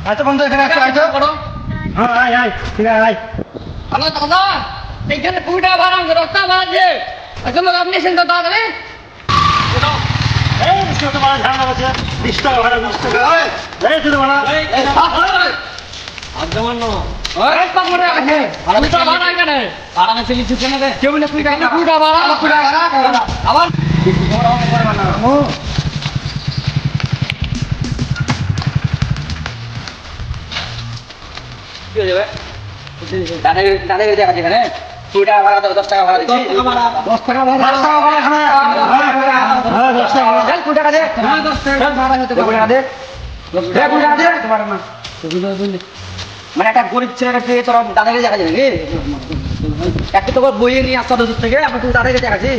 আচ্ছা বন্ধু এখানে হ্যালো দাদা এইখানে কুড়ি টাকা ভাড়া রাস্তা ভাড়া দিয়ে আসলে আপনি চিন্তা তাড়াতাড়ি এই তো ভাড়া ঝামেলা আছে 20 টাকা ভাড়া 20 টাকা এই তো ভাড়া আজমান না ওই পাগড়ে আছে আমি তো ভাড়া এখানে ভাড়া না চলি চুকে না দে কেউ না কুড়ি টাকা ভাড়া আবার কি হয়ে যাবে দাদা দেখা যেখানে 2 টাকা ভাড়া 10 টাকা ভাড়া দিচ্ছি 10 টাকা ভাড়া 10 টাকা ভাড়া এখানে হ্যাঁ 10 টাকা ভাড়া দেন 2 টাকা দে 10 টাকা ভাড়া হতে 2 টাকা দে 2 টাকা দে তোমার না মানে একটা গরিব ছেলেকে তোর দাদাকে দেখা যায় নাকি একটা তো বইয়ে নিয়ে আসতে দূর থেকে আমরা তো দাদাকে দেখাচ্ছি